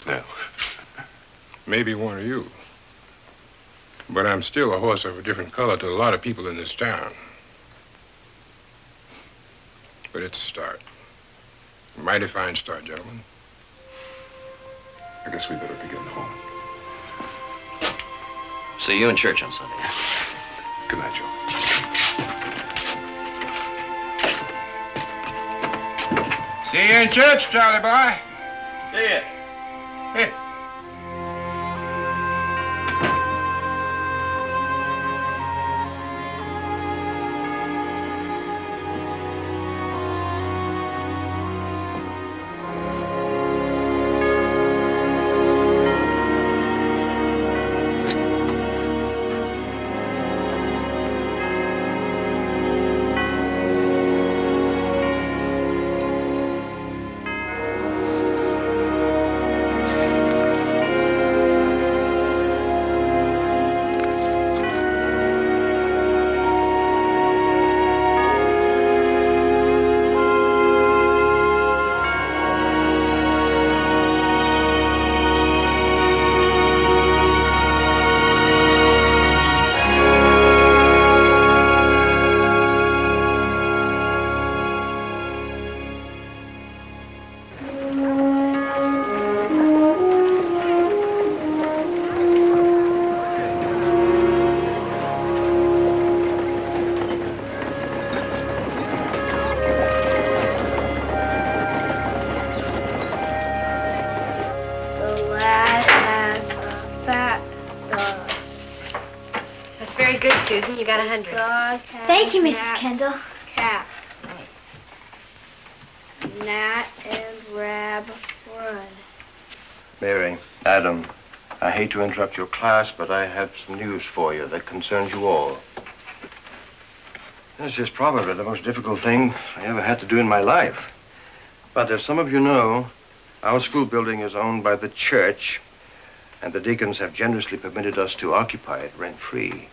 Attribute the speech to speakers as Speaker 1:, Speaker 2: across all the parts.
Speaker 1: No.
Speaker 2: Maybe one of you. But I'm still a horse of a different color to a lot of people in this town. But it's a start. A mighty fine start, gentlemen.
Speaker 1: I guess we better be getting home.
Speaker 3: See you in church on Sunday.
Speaker 1: Good night, Joe.
Speaker 2: See you in church, Charlie boy.
Speaker 3: See ya.
Speaker 2: Hey.
Speaker 4: Susan, you got 100.
Speaker 5: Thank you, Mrs. Kendall.
Speaker 6: Cat. Nat and Rab run.
Speaker 7: Mary, Adam, I hate to interrupt your class, but I have some news for you that concerns you all. This is probably the most difficult thing I ever had to do in my life. But as some of you know, our school building is owned by the church, and the deacons have generously permitted us to occupy it rent-free.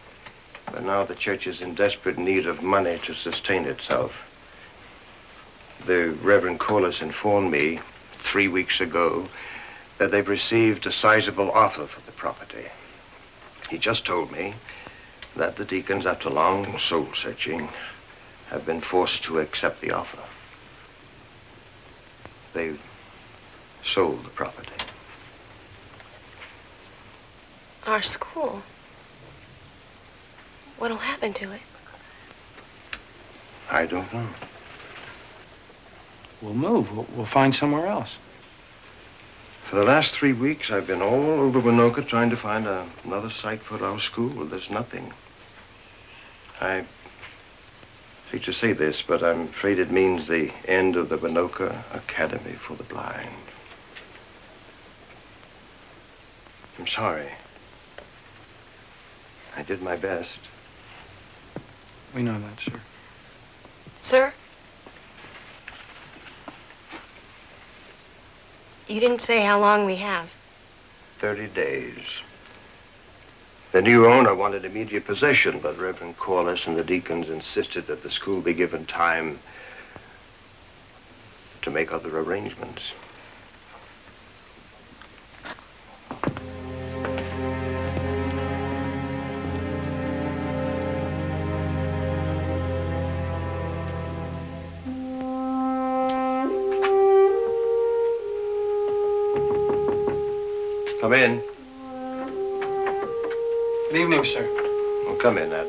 Speaker 7: But now the church is in desperate need of money to sustain itself. The Reverend Corliss informed me 3 weeks ago that they've received a sizable offer for the property. He just told me that the deacons, after long soul-searching, have been forced to accept the offer. They've sold the property.
Speaker 4: Our school. What'll happen to it?
Speaker 7: I don't know.
Speaker 8: We'll move. We'll find somewhere else.
Speaker 7: For the last 3 weeks, I've been all over Winoka trying to find another site for our school. There's nothing. I hate to say this, but I'm afraid it means the end of the Winoka Academy for the Blind. I'm sorry. I did my best.
Speaker 8: We know that, sir.
Speaker 4: Sir? You didn't say how long we have.
Speaker 7: 30 days. The new owner wanted immediate possession, but Reverend Corliss and the deacons insisted that the school be given time to make other arrangements. Come in.
Speaker 8: Good evening, sir.
Speaker 7: Well, come in, Adam.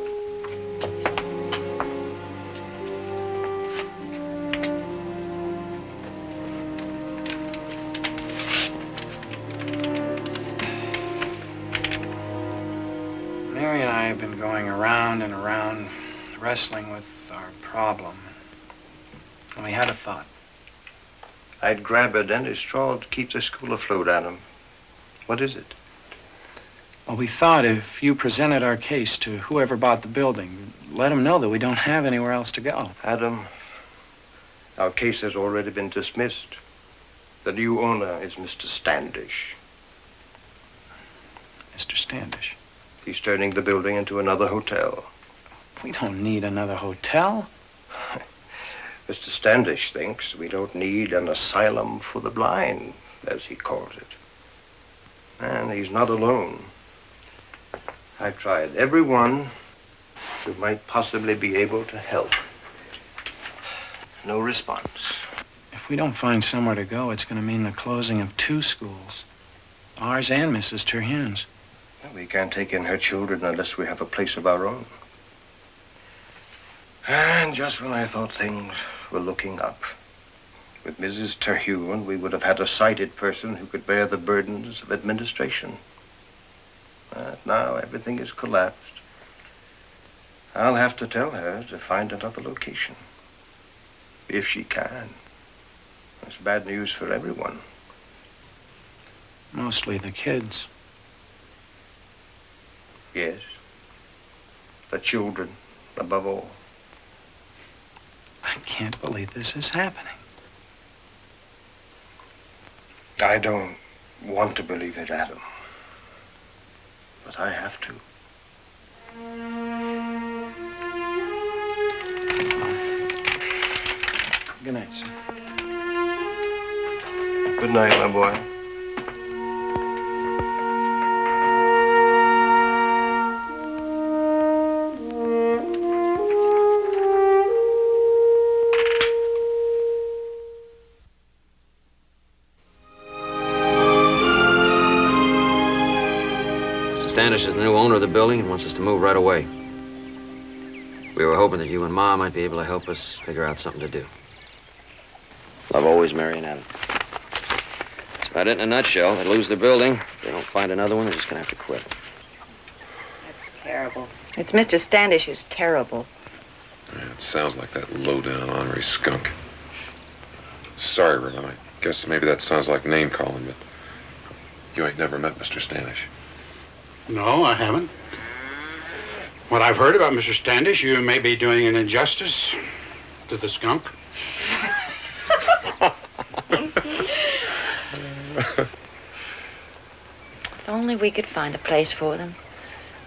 Speaker 8: Mary and I have been going around and around, wrestling with our problem. And we had a thought.
Speaker 7: I'd grab a dentist straw to keep the school afloat, Adam. What is it?
Speaker 8: Well, we thought if you presented our case to whoever bought the building, let them know that we don't have anywhere else to go.
Speaker 7: Adam, our case has already been dismissed. The new owner is Mr. Standish.
Speaker 8: Mr. Standish?
Speaker 7: He's turning the building into another hotel.
Speaker 8: We don't need another hotel.
Speaker 7: Mr. Standish thinks we don't need an asylum for the blind, as he calls it. And he's not alone. I've tried everyone who might possibly be able to help. No response.
Speaker 8: If we don't find somewhere to go, it's going to mean the closing of 2 schools. Ours and Mrs. Terhune's.
Speaker 7: We can't take in her children unless we have a place of our own. And just when I thought things were looking up, with Mrs. Terhune, we would have had a sighted person who could bear the burdens of administration. But now everything is collapsed. I'll have to tell her to find another location. If she can. It's bad news for everyone.
Speaker 8: Mostly the kids.
Speaker 7: Yes. The children, above all.
Speaker 8: I can't believe this is happening.
Speaker 7: I don't want to believe it, Adam. But I have to.
Speaker 8: Good night, sir.
Speaker 7: Good night, my boy.
Speaker 3: Mr. Standish is the new owner of the building and wants us to move right away. We were hoping that you and Ma might be able to help us figure out something to do. Love always, Mary and Adam. That's about it in a nutshell. They lose their building. If they don't find another one, they're just going to have to quit.
Speaker 9: That's terrible. It's Mr. Standish who's terrible.
Speaker 1: Yeah, it sounds like that low-down ornery skunk. Sorry, Rilla. I guess maybe that sounds like name-calling, but you ain't never met Mr. Standish.
Speaker 10: No, I haven't. What I've heard about Mr. Standish, you may be doing an injustice to the skunk.
Speaker 9: If only we could find a place for them.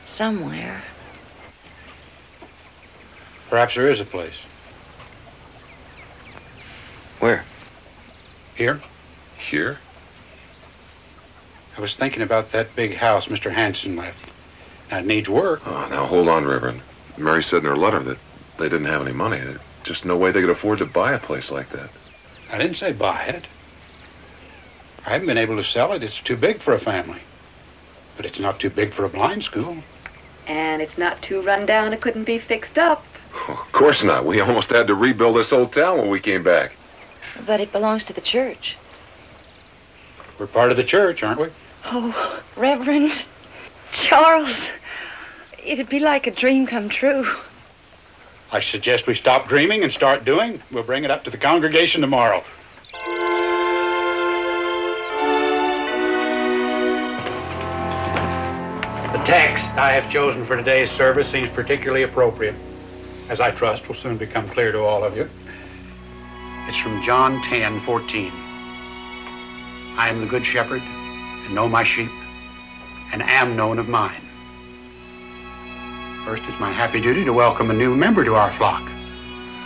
Speaker 9: Somewhere.
Speaker 10: Perhaps there is a place.
Speaker 3: Where?
Speaker 10: Here?
Speaker 1: Here?
Speaker 10: I was thinking about that big house Mr. Hanson left. Now, it needs work.
Speaker 1: Oh, now, hold on, Reverend. Mary said in her letter that they didn't have any money. There's just no way they could afford to buy a place like that.
Speaker 10: I didn't say buy it. I haven't been able to sell it. It's too big for a family. But it's not too big for a blind school.
Speaker 9: And it's not too run down it couldn't be fixed up.
Speaker 1: Oh, of course not. We almost had to rebuild this whole town when we came back.
Speaker 9: But it belongs to the church.
Speaker 10: We're part of the church, aren't we?
Speaker 9: Oh, Reverend Charles, it'd be like a dream come true.
Speaker 10: I suggest we stop dreaming and start doing. We'll bring it up to the congregation tomorrow. The text I have chosen for today's service seems particularly appropriate, as I trust will soon become clear to all of you. It's from John 10:14. I am the good shepherd, and know my sheep, and am known of mine. First, it's my happy duty to welcome a new member to our flock,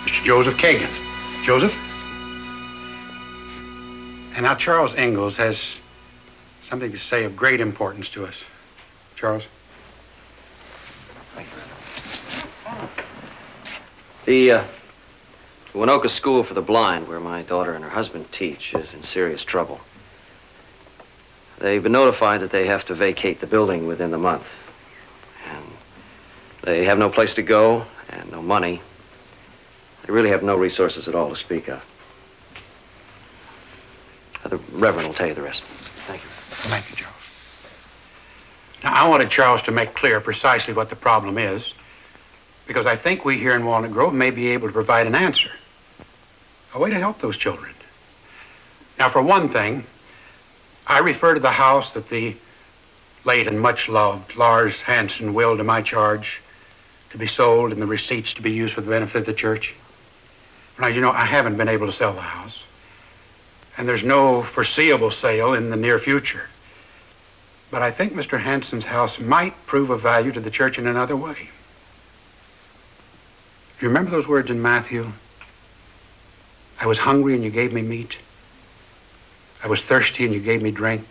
Speaker 10: Mr. Joseph Kagan. Joseph? And now Charles Ingalls has something to say of great importance to us. Charles?
Speaker 3: The Winoka School for the Blind, where my daughter and her husband teach, is in serious trouble. They've been notified that they have to vacate the building within the month. And they have no place to go and no money. They really have no resources at all to speak of. The Reverend will tell you the rest. Thank you.
Speaker 10: Thank you, Charles. Now, I wanted Charles to make clear precisely what the problem is, because I think we here in Walnut Grove may be able to provide an answer, a way to help those children. Now, for one thing, I refer to the house that the late and much loved Lars Hanson willed to my charge to be sold and the receipts to be used for the benefit of the church. Now, you know, I haven't been able to sell the house, and there's no foreseeable sale in the near future. But I think Mr. Hanson's house might prove of value to the church in another way. Do you remember those words in Matthew? I was hungry and you gave me meat. I was thirsty and you gave me drink.